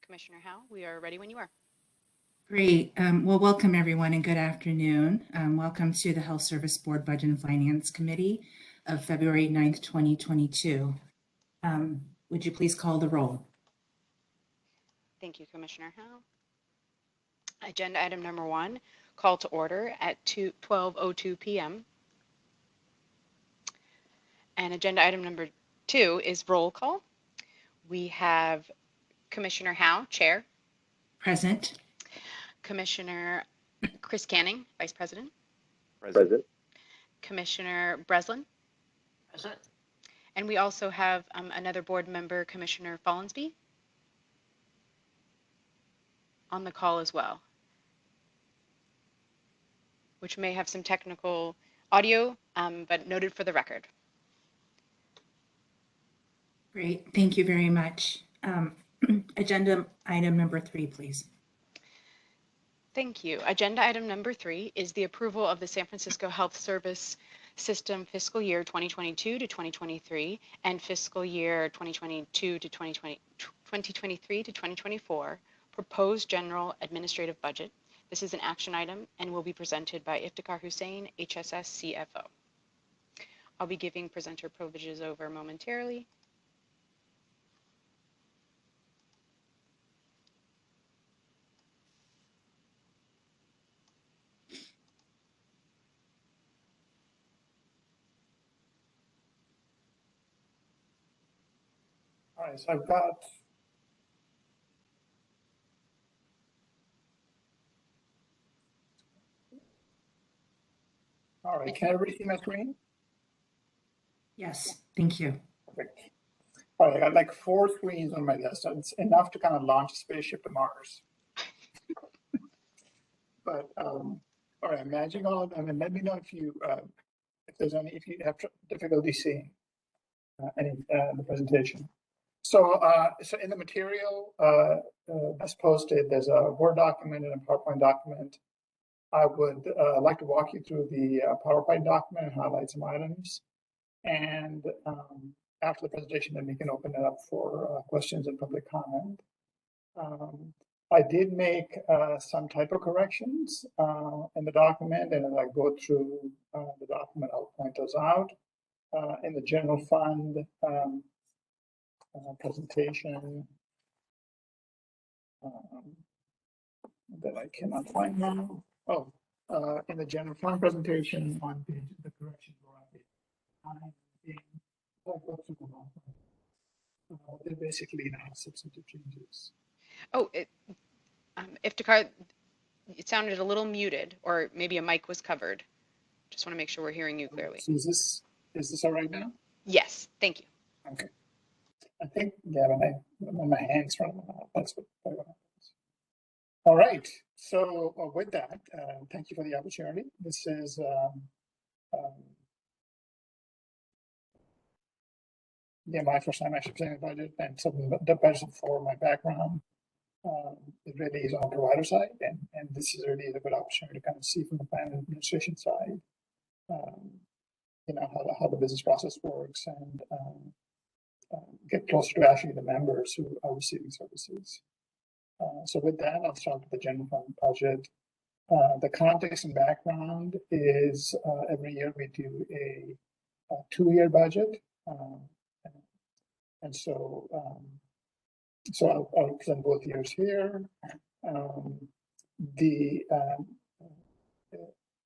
Commissioner Howe, we are ready when you are. Great. Well, welcome everyone and good afternoon. Welcome to the Health Service Board Budget and Finance Committee of February 9th, 2022. Would you please call the roll? Thank you, Commissioner Howe. Agenda item number 1, call to order at 12:02 p.m. And agenda item number 2 is roll call. We have Commissioner Howe, Chair. Present. Commissioner Chris Canning, Vice President. Present. Commissioner Breslin. Present. And we also have another board member, Commissioner Follansbee, on the call as well, which may have some technical audio, but noted for the record. Great. Thank you very much. Agenda item number 3, please. Thank you. Agenda item number 3 is the approval of the San Francisco Health Service System fiscal year 2022 to 2023 and fiscal year 2022 to 2023 to 2024 proposed general administrative budget. This is an action item and will be presented by Iftikhar Hussain, HSS CFO. I'll be giving presenter privileges over momentarily. All right, so I've got all right, can everybody see my screen? Yes, thank you. Perfect. All right, I got like 4 screens on my list. So it's enough to kind of launch a spaceship to Mars. But all right, I'm managing all of them, and let me know if you if you have difficulty seeing any the presentation. So so in the material that's posted, there's a Word document and a PowerPoint document. I would like to walk you through the PowerPoint document and highlight some items. And after the presentation, then we can open it up for questions and public comment. I did make some typo corrections in the document, and as I go through the document, I'll point those out. In the general fund presentation that I cannot find now. Oh, in the general fund presentation on page, the corrections were on page 9. They're basically not substantive changes. Oh, Iftikhar, it sounded a little muted, or maybe a mic was covered. Just want to make sure we're hearing you clearly. So is this all right now? Yes, thank you. Okay. I think, yeah, when my hands from my mouth, that's what happens. All right. So with that, thank you for the opportunity. This is yeah, my first time actually presenting a budget, and so the budget for my background. It really is on the provider side, and this is really a good opportunity to kind of see from the plan administration side, you know, how the business process works, and get closer to actually the members who are receiving services. So with that, I'll start with the general fund budget. The context and background is every year we do a 2-year budget, and so I'll present both years here.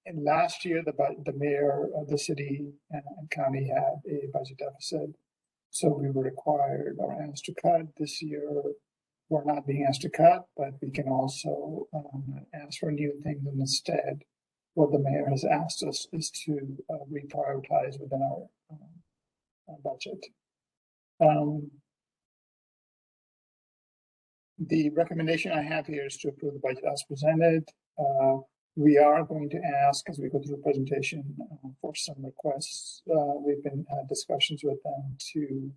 And last year, the mayor of the city and county had a budget deficit, so we were required or asked to cut. This year, we're not being asked to cut, but we can also ask for new things, and instead, what the mayor has asked us is to reprioritize within our budget. The recommendation I have here is to approve the budget as presented. We are going to ask, as we go through the presentation, for some requests. We've been had discussions with them to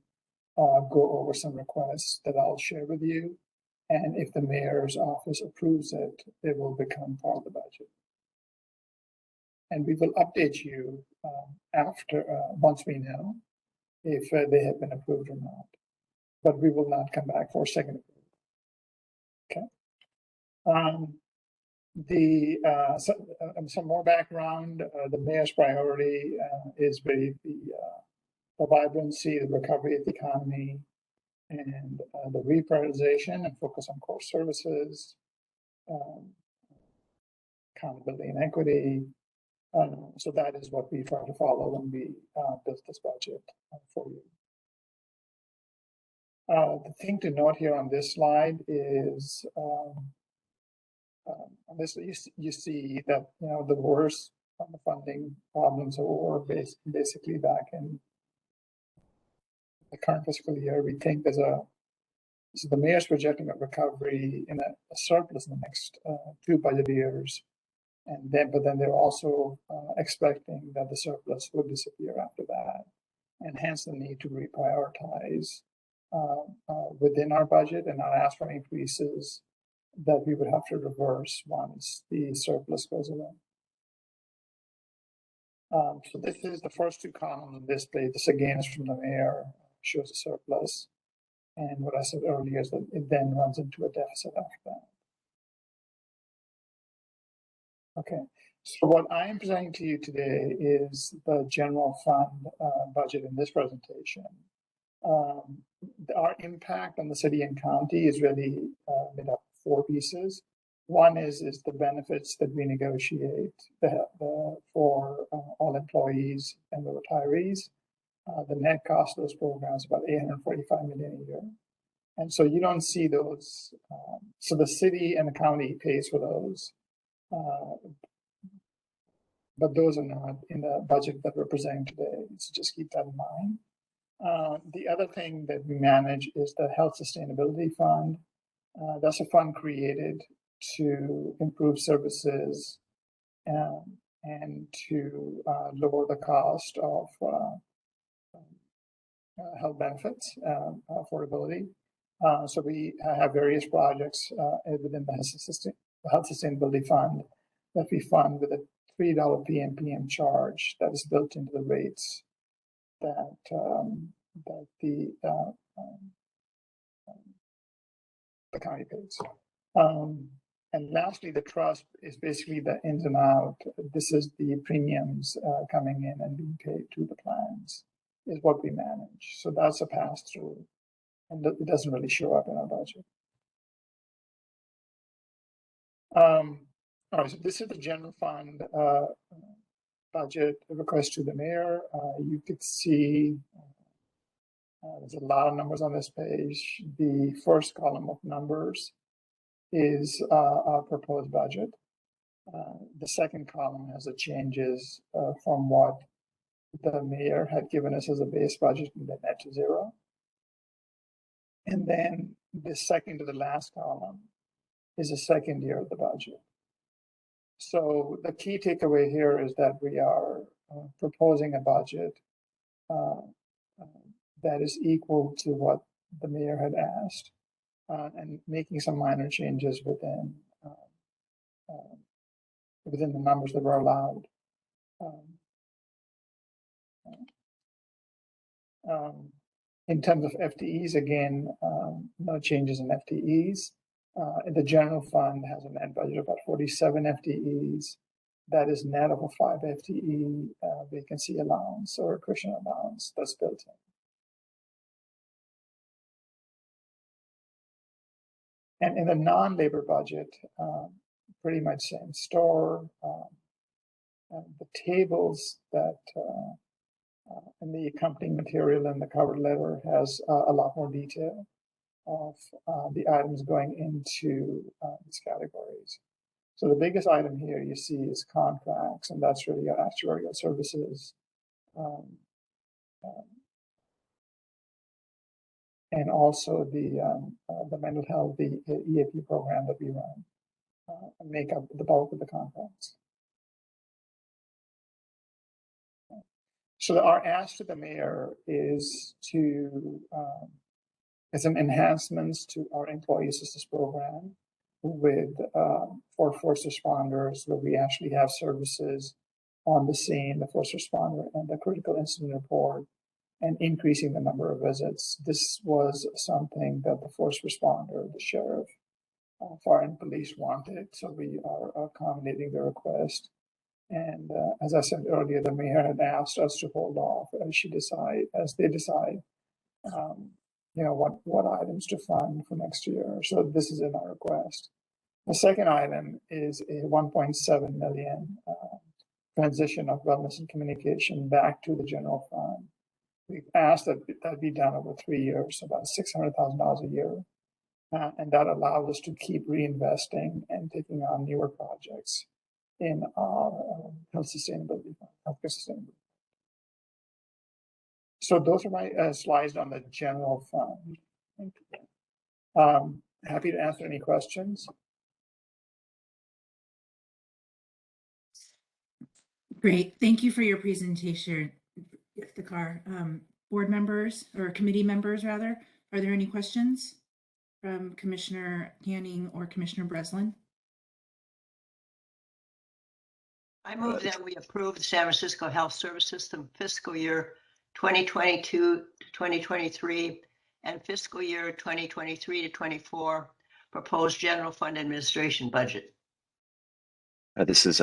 go over some requests that I'll share with you. And if the mayor's office approves it, it will become part of the budget. And we will update you after, once we know if they have been approved or not. But we will not come back for a second approval. Some more background. The mayor's priority is really the vibrancy, the recovery of the economy, and the reprioritization and focus on core services, accountability and equity. So that is what we try to follow when we build this budget for you. The thing to note here on this slide is on this you see that the worst funding problems are basically back in the current fiscal year. We think so the mayor's projecting a recovery in a surplus in the next 2 budget years, but then they're also expecting that the surplus will disappear after that, and hence the need to reprioritize within our budget and not ask for increases that we would have to reverse once the surplus goes away. So this is the first 2 columns on this page. This again is from the mayor, shows the surplus. And what I said earlier is that it then runs into a deficit after that. Okay, so what I am presenting to you today is the general fund budget in this presentation. Our impact on the city and county is really made up of 4 pieces. One is the benefits that we negotiate for all employees and the retirees. The net cost of those programs is about $845 million a year. And so you don't see those. So the city and the county pays for those. But those are not in the budget that we're presenting today. So just keep that in mind. The other thing that we manage is the Health Sustainability Fund. That's a fund created to improve services and to lower the cost of health benefits, affordability. So we have various projects within the Health Sustainability Fund that we fund with a $3 PMPM charge that is built into the rates that the county pays. And lastly, the trust is basically the ins and out. This is the premiums coming in and being paid to the plans is what we manage. So that's a pass through, and it doesn't really show up in our budget. All right, so this is the general fund budget request to the mayor. You could see there's a lot of numbers on this page. The first column of numbers is our proposed budget. The second column has the changes from what the mayor had given us as a base budget and the net to zero. And then the second to the last column is the second year of the budget. So the key takeaway here is that we are proposing a budget that is equal to what the mayor had asked and making some minor changes within the numbers that were allowed. In terms of FTEs, again, no changes in FTEs. The general fund has a net budget of about 47 FTEs. That is net of a 5 FTE vacancy allowance or attrition allowance that's built in. And in the non-labor budget, pretty much same store. The tables that in the accompanying material and the cover letter has a lot more detail of the items going into these categories. So the biggest item here you see is contracts, and that's really our actuarial services. And also the mental health, the EAP program that we run, make up the bulk of the contracts. So our ask to the mayor is to some enhancements to our employee assistance program with for first responders, where we actually have services on the scene, the first responder and the critical incident report, and increasing the number of visits. This was something that the first responder, the sheriff, fire and police wanted, so we are accommodating the request. And as I said earlier, the mayor had asked us to hold off as they decide, what items to fund for next year. So this is in our request. The second item is a 1.7 million transition of wellness and communication back to the general fund. We've asked that be done over 3 years, about $600,000 a year. And that allows us to keep reinvesting and taking on newer projects in our healthcare sustainability. So those are my slides on the general fund. Happy to answer any questions. Great. Thank you for your presentation, Iftikhar. Board members or committee members, rather, are there any questions from Commissioner Canning or Commissioner Breslin? I move that we approve the San Francisco Health Service System fiscal year 2022 to 2023 and fiscal year 2023 to 24 proposed general fund administration budget. This is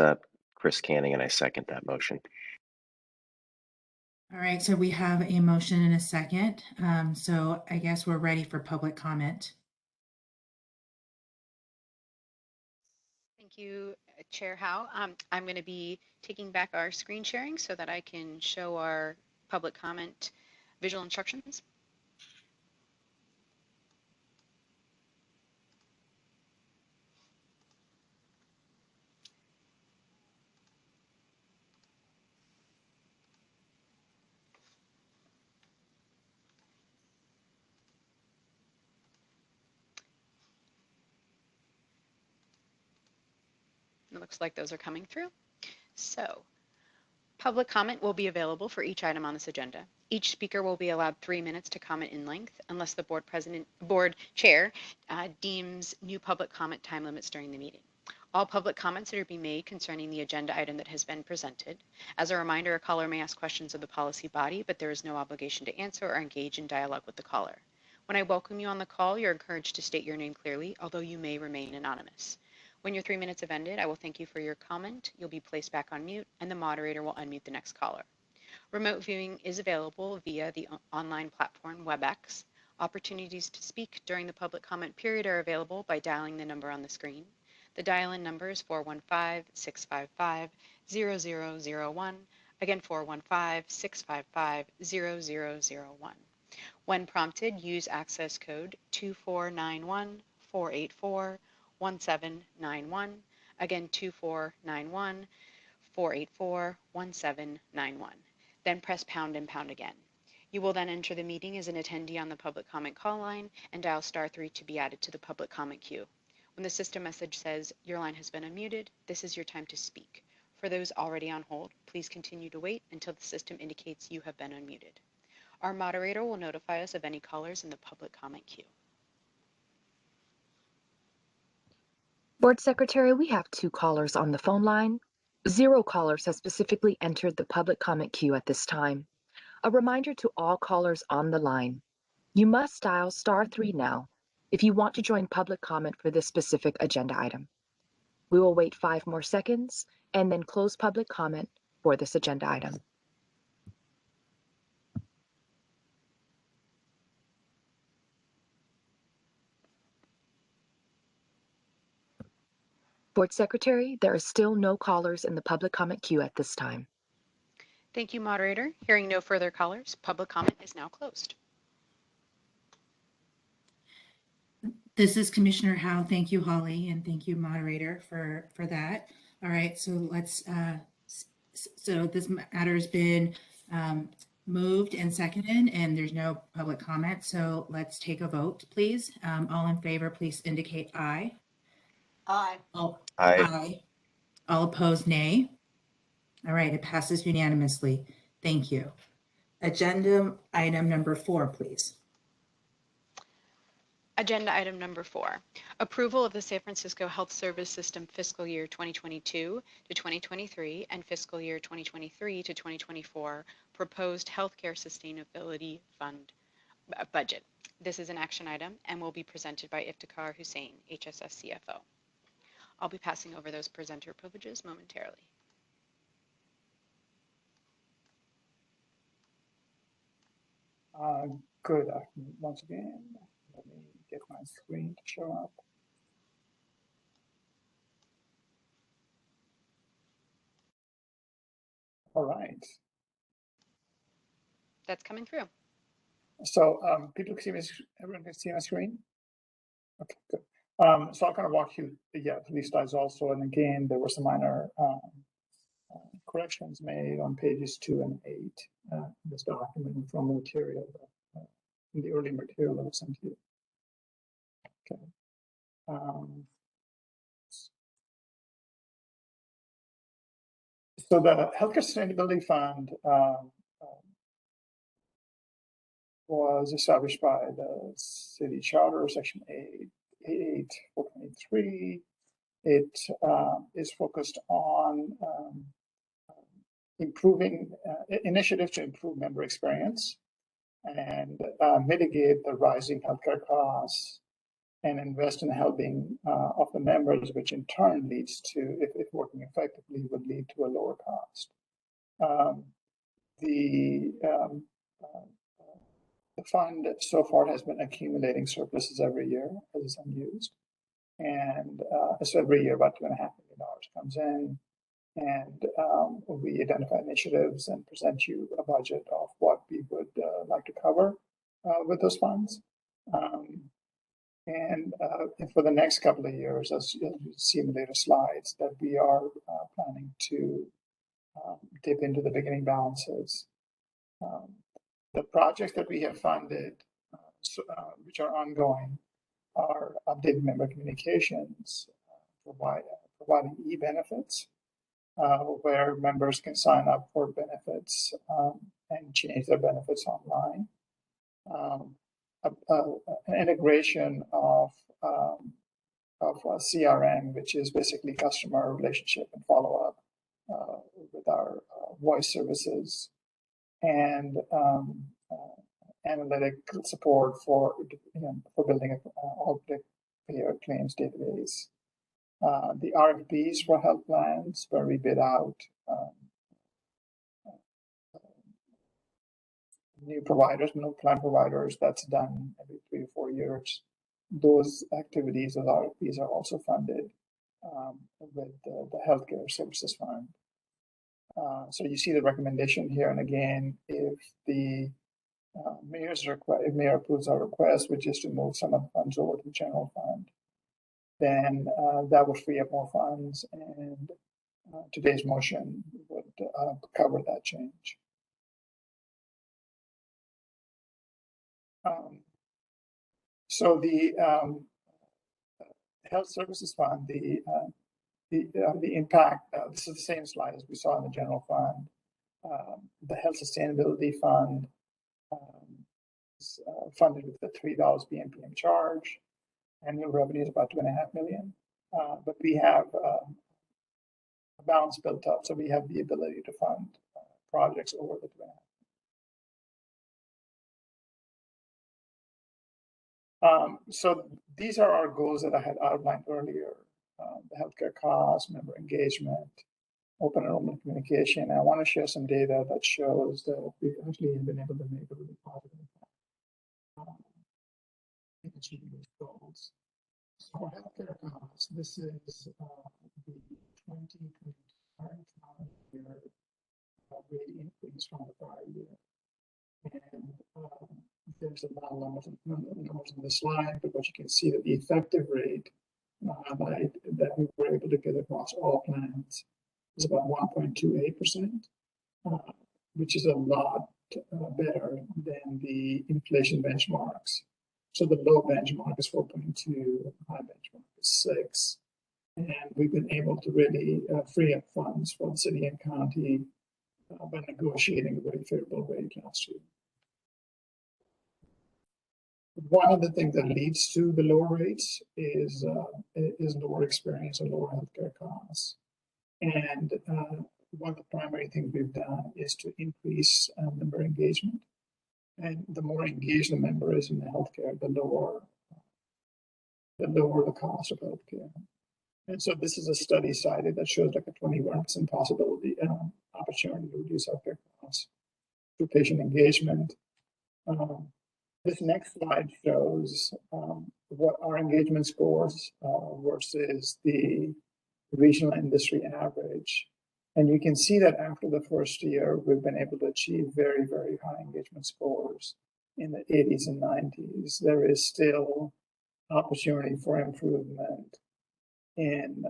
Chris Canning, and I second that motion. All right, so we have a motion and a second. So I guess we're ready for public comment. Thank you, Chair Howe. I'm going to be taking back our screen sharing so that I can show our public comment visual instructions. It looks like those are coming through. So, public comment will be available for each item on this agenda. Each speaker will be allowed 3 minutes to comment in length unless the board chair deems new public comment time limits during the meeting. All public comments are to be made concerning the agenda item that has been presented. As a reminder, a caller may ask questions of the policy body, but there is no obligation to answer or engage in dialogue with the caller. When I welcome you on the call, you're encouraged to state your name clearly, although you may remain anonymous. When your 3 minutes have ended, I will thank you for your comment. You'll be placed back on mute, and the moderator will unmute the next caller. Remote viewing is available via the online platform WebEx. Opportunities to speak during the public comment period are available by dialing the number on the screen. The dial-in number is 415-655-0001. Again, 415-655-0001. When prompted, use access code 2491-484-1791. Again, 2491-484-1791. Then press pound and pound again. You will then enter the meeting as an attendee on the public comment call line and dial *3 to be added to the public comment queue. When the system message says your line has been unmuted, this is your time to speak. For those already on hold, please continue to wait until the system indicates you have been unmuted. Our moderator will notify us of any callers in the public comment queue. Board Secretary, we have 2 callers on the phone line. 0 callers have specifically entered the public comment queue at this time. A reminder to all callers on the line. You must dial *3 now if you want to join public comment for this specific agenda item. We will wait 5 more seconds and then close public comment for this agenda item. Board Secretary, there are still no callers in the public comment queue at this time. Thank you, moderator. Hearing no further callers, public comment is now closed. This is Commissioner Howe. Thank you, Holly, and thank you, moderator, for that. All right, so let's, so this matter has been moved and seconded, and there's no public comment. So let's take a vote, please. All in favor, please indicate aye. Aye. Aye. All opposed, nay. All right, it passes unanimously. Thank you. Agenda item number 4, please. Agenda item number 4, approval of the San Francisco Health Service System fiscal year 2022 to 2023 and fiscal year 2023 to 2024 proposed healthcare sustainability fund budget. This is an action item and will be presented by Iftikhar Hussain, HSS CFO. I'll be passing over those presenter privileges momentarily. Good afternoon once again. Let me get my screen to show up. All right. That's coming through. So people can see me, everyone can see my screen? Okay, good. So I'll kind of walk you through these slides also. And again, there were some minor corrections made on pages 2 and 8 in this document from the material, in the early material that was sent to you. Okay. So the Healthcare Sustainability Fund was established by the City Charter, Section 8.423. It is focused on improving initiatives to improve member experience and mitigate the rising healthcare costs and invest in the well-being of the members, which in turn leads to, if working effectively, would lead to a lower cost. The fund so far has been accumulating surpluses every year as it's unused. And so every year about $2.5 million comes in, and we identify initiatives and present you a budget of what we would like to cover with those funds. And for the next couple of years, as you see in the later slides, that we are planning to dip into the beginning balances. The projects that we have funded, which are ongoing, are updated member communications, providing e-benefits, where members can sign up for benefits and change their benefits online. An integration of CRM, which is basically customer relationship and follow-up with our voice services, and analytic support for building an all-payer claims database. The RFPs for health plans, where we bid out new providers, new plan providers, that's done every 3 to 4 years. Those activities, those RFPs are also funded with the Healthcare Services Fund. So you see the recommendation here, and again, if the if mayor approves our request, which is to move some of the funds over to the general fund, then that would free up more funds, and today's motion would cover that change. So the Health Services Fund, the impact, this is the same slide as we saw in the general fund. The Health Sustainability Fund is funded with the $3 PMPM charge. Annual revenue is about $2.5 million, but we have a balance built up, so we have the ability to fund projects over the $2.5. So these are our goals that I had outlined earlier: the healthcare costs, member engagement, open enrollment communication. And I want to share some data that shows that we've actually been able to make a really positive impact in achieving these goals. So for healthcare costs, this is the 2020 year rate increase from the prior year. And there's a lot of numbers on the slide, but what you can see that the effective rate that we were able to get across all plans is about 1.28%, which is a lot better than the inflation benchmarks. So the low benchmark is 4.2, the high benchmark is 6. And we've been able to really free up funds for the city and county by negotiating a very favorable rate last year. One of the things that leads to the lower rates is lower experience and lower healthcare costs. And one of the primary things we've done is to increase member engagement. And the more engaged the member is in the healthcare, the lower the cost of healthcare. And so this is a study cited that shows like a 21% possibility opportunity to reduce healthcare costs through patient engagement. This next slide shows what our engagement scores versus the regional industry average. And you can see that after the first year, we've been able to achieve very, very high engagement scores in the 80s and 90s. There is still opportunity for improvement in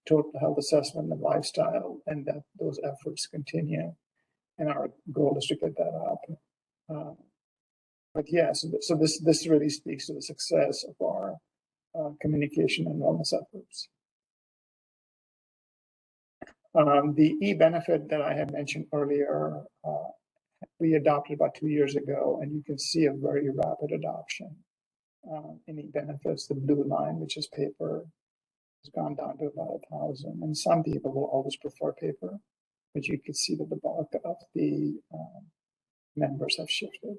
total health assessment and lifestyle, and that those efforts continue. And our goal is to get that up. But yes, so this really speaks to the success of our communication and wellness efforts. The e-benefit that I had mentioned earlier, we adopted about 2 years ago, and you can see a very rapid adoption in e-benefits. The blue line, which is paper, has gone down to about 1,000, and some people will always prefer paper, but you can see that the bulk of the members have shifted.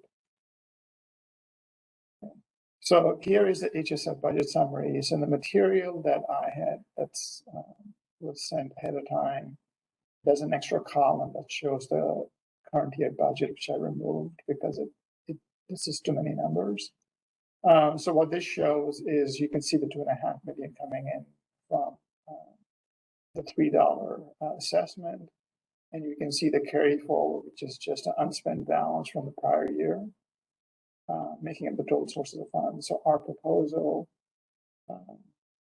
So here is the Hsf budget summaries, and the material that I had was sent ahead of time. There's an extra column that shows the current year budget, which I removed because this is too many numbers. So what this shows is you can see the $2.5 million coming in from the $3 assessment, and you can see the carry forward, which is just an unspent balance from the prior year, making up the total sources of funds. So our proposal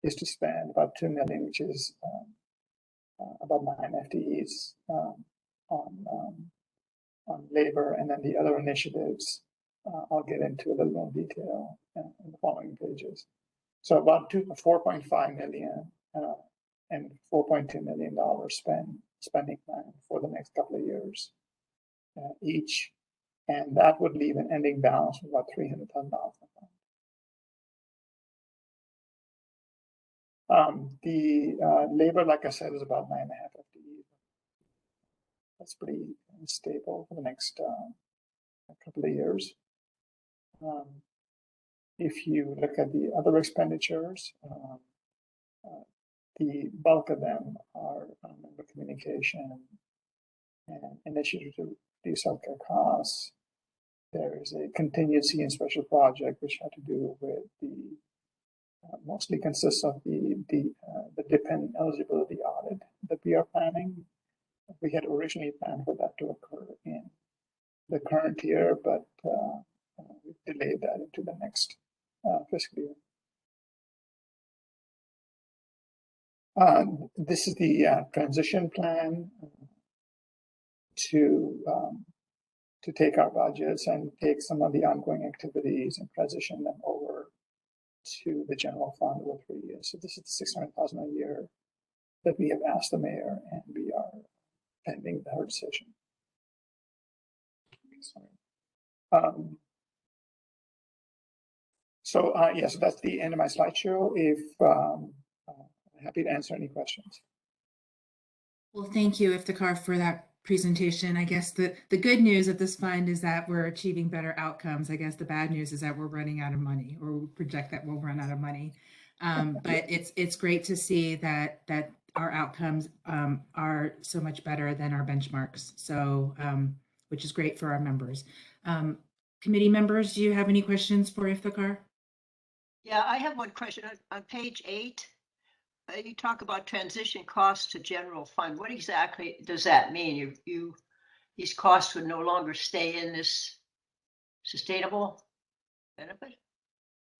is to spend about $2 million, which is about 9 FTEs on labor, and then the other initiatives I'll get into a little more detail in the following pages. So about $4.5 million and $4.2 million spending plan for the next couple of years each, and that would leave an ending balance of about $300,000. The labor, like I said, is about 9.5 FTE. That's pretty stable for the next couple of years. If you look at the other expenditures, the bulk of them are member communication and initiatives to reduce healthcare costs. There is a contingency and special project which had to do with the mostly consists of the dependent eligibility audit that we are planning. We had originally planned for that to occur in the current year, but we delayed that into the next fiscal year. This is the transition plan to take our budgets and take some of the ongoing activities and transition them over to the general fund over 3 years. So this is the $600,000 a year that we have asked the mayor, and we are pending her decision. Yes, that's the end of my slideshow. I'm happy to answer any questions. Well, thank you, Iftikhar, for that presentation. I guess the good news of this fund is that we're achieving better outcomes. I guess the bad news is that we're running out of money, or we project that we'll run out of money. But it's great to see that our outcomes are so much better than our benchmarks. So, which is great for our members. Committee members, do you have any questions for Iftikhar? Yeah, I have one question. On page 8, you talk about transition costs to general fund. What exactly does that mean? These costs would no longer stay in this sustainable benefit?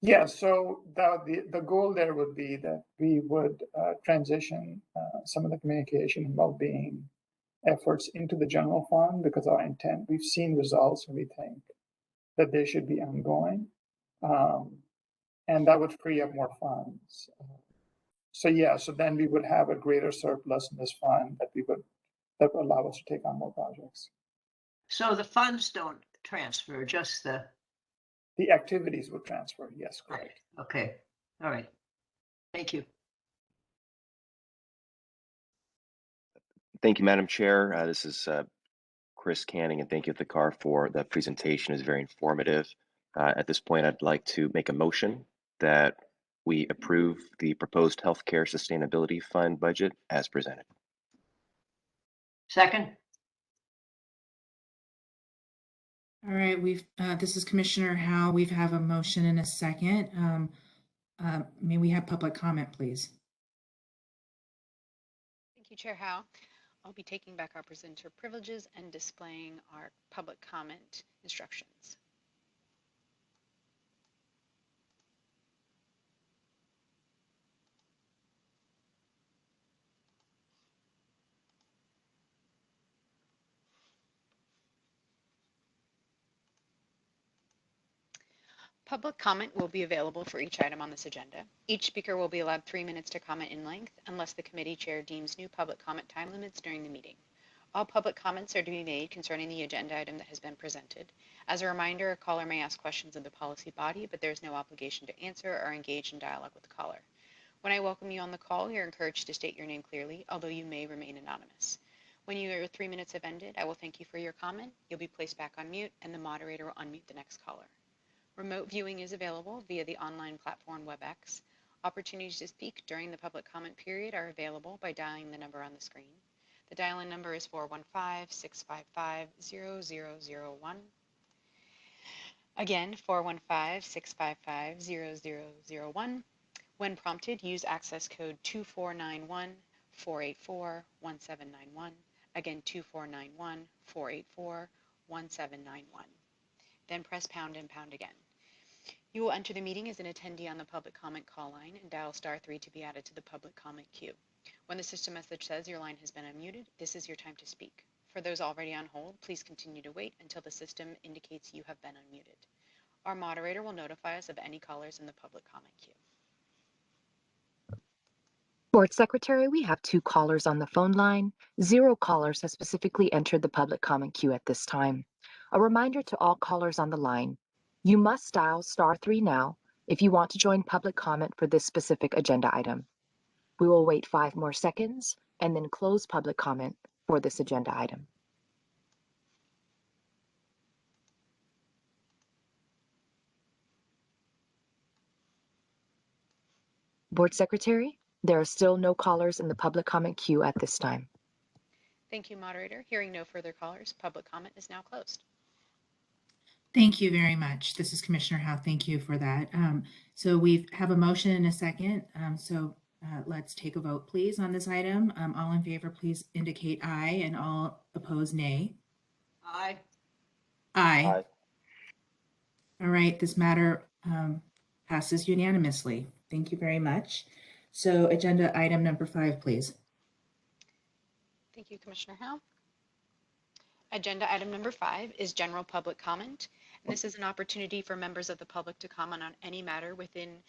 Yeah, so the goal there would be that we would transition some of the communication and well-being efforts into the general fund, because our intent, we've seen results and we think that they should be ongoing. And that would free up more funds. So yeah, so then we would have a greater surplus in this fund that would allow us to take on more projects. So the funds don't transfer, just the activities would transfer. Yes, correct. Okay. All right. Thank you. Thank you, Madam Chair. This is Chris Canning and thank you, the CAR, for the presentation. Is very informative. At this point, I'd like to make a motion that we approve the proposed Healthcare Sustainability Fund budget as presented. Second. All right, this is Commissioner Howe. We have a motion and a second. May we have public comment, please? Thank you, Chair Howe. I'll be taking back our presenter privileges and displaying our public comment instructions. Public comment will be available for each item on this agenda. Each speaker will be allowed 3 minutes to comment in length unless the committee chair deems new public comment time limits during the meeting. All public comments are to be made concerning the agenda item that has been presented. As a reminder, a caller may ask questions of the policy body, but there is no obligation to answer or engage in dialogue with the caller. When I welcome you on the call, you're encouraged to state your name clearly, although you may remain anonymous. When your 3 minutes have ended, I will thank you for your comment. You'll be placed back on mute, and the moderator will unmute the next caller. Remote viewing is available via the online platform WebEx. Opportunities to speak during the public comment period are available by dialing the number on the screen. The dial-in number is 415-655-0001. Again, 415-655-0001. When prompted, use access code 2491-484-1791. Again, 2491-484-1791. Then press pound and pound again. You will enter the meeting as an attendee on the public comment call line and dial *3 to be added to the public comment queue. When the system message says your line has been unmuted, this is your time to speak. For those already on hold, please continue to wait until the system indicates you have been unmuted. Our moderator will notify us of any callers in the public comment queue. Board Secretary, we have 2 callers on the phone line. 0 callers have specifically entered the public comment queue at this time. A reminder to all callers on the line, you must dial *3 now if you want to join public comment for this specific agenda item. We will wait 5 more seconds and then close public comment for this agenda item. Board Secretary, there are still no callers in the public comment queue at this time. Thank you, moderator. Hearing no further callers, public comment is now closed. Thank you very much. This is Commissioner Howe. Thank you for that. So we have a motion and a second. Let's take a vote, please, on this item. All in favor, please indicate aye, and all opposed, nay. Aye. Aye. All right, this matter passes unanimously. Thank you very much. So agenda item number 5, please. Thank you, Commissioner Howe. Agenda item number 5 is general public comment. And this is an opportunity for members of the public to comment on any matter within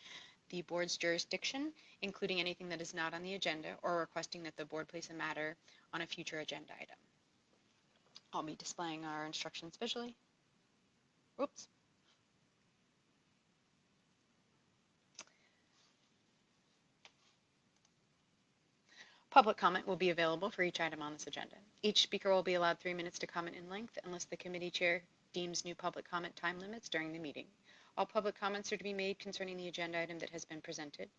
the board's jurisdiction, including anything that is not on the agenda or requesting that the board place a matter on a future agenda item. I'll be displaying our instructions visually. Oops. Public comment will be available for each item on this agenda. Each speaker will be allowed 3 minutes to comment in length unless the committee chair deems new public comment time limits during the meeting. All public comments are to be made concerning the agenda item that has been presented.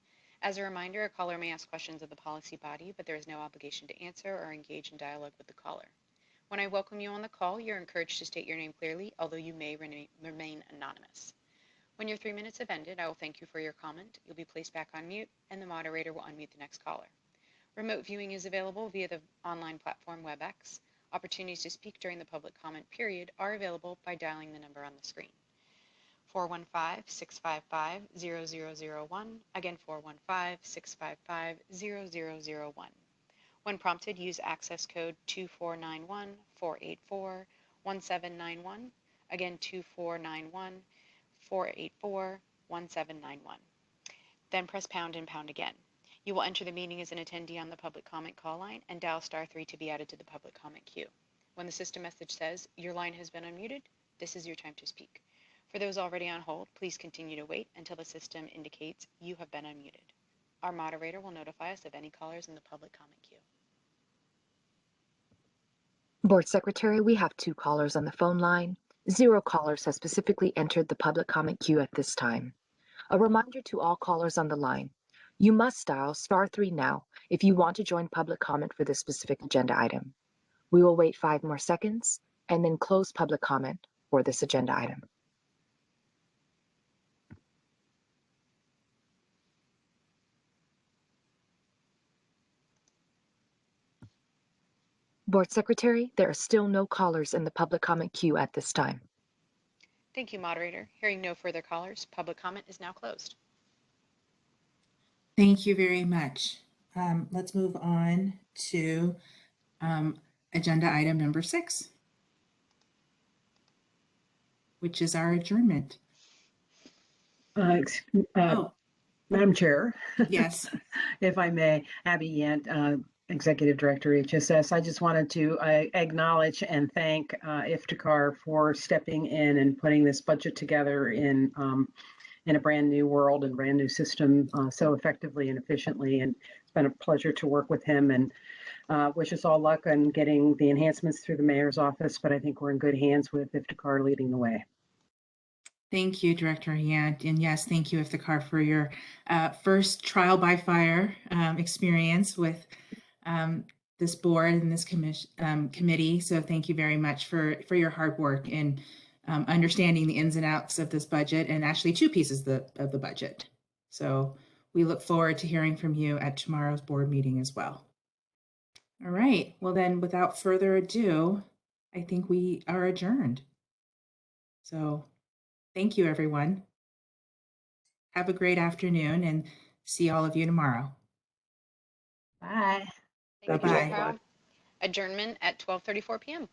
As a reminder, a caller may ask questions of the policy body, but there is no obligation to answer or engage in dialogue with the caller. When I welcome you on the call, you're encouraged to state your name clearly, although you may remain anonymous. When your 3 minutes have ended, I will thank you for your comment. You'll be placed back on mute, and the moderator will unmute the next caller. Remote viewing is available via the online platform WebEx. Opportunities to speak during the public comment period are available by dialing the number on the screen. 415-655-0001. Again, 415-655-0001. When prompted, use access code 2491-484-1791. Again, 2491-484-1791. Then press pound and pound again. You will enter the meeting as an attendee on the public comment call line and dial *3 to be added to the public comment queue. When the system message says your line has been unmuted, this is your time to speak. For those already on hold, please continue to wait until the system indicates you have been unmuted. Our moderator will notify us of any callers in the public comment queue. Board Secretary, we have 2 callers on the phone line. 0 callers have specifically entered the public comment queue at this time. A reminder to all callers on the line. You must dial *3 now if you want to join public comment for this specific agenda item. We will wait 5 more seconds and then close public comment for this agenda item. Board Secretary, there are still no callers in the public comment queue at this time. Thank you, moderator. Hearing no further callers, public comment is now closed. Thank you very much. Let's move on to agenda item number 6, which is our adjournment. Oh, Madam Chair, yes. if I may, Abby Yant, Executive Director, HSS. I just wanted to acknowledge and thank Iftikhar for stepping in and putting this budget together in a brand new world and brand new system so effectively and efficiently. And it's been a pleasure to work with him, and wish us all luck on getting the enhancements through the mayor's office. But I think we're in good hands with Iftikhar leading the way. Thank you, Director Yant. And yes, thank you, Iftikhar, for your first trial by fire experience with this board and this committee. So thank you very much for your hard work in understanding the ins and outs of this budget, and actually 2 pieces of the budget. So we look forward to hearing from you at tomorrow's board meeting as well. All right. Well, then, without further ado, I think we are adjourned. So thank you, everyone. Have a great afternoon, and see all of you tomorrow. Bye. Thank you, Bye-bye. Chair Powell. Adjournment at 12:34 p.m.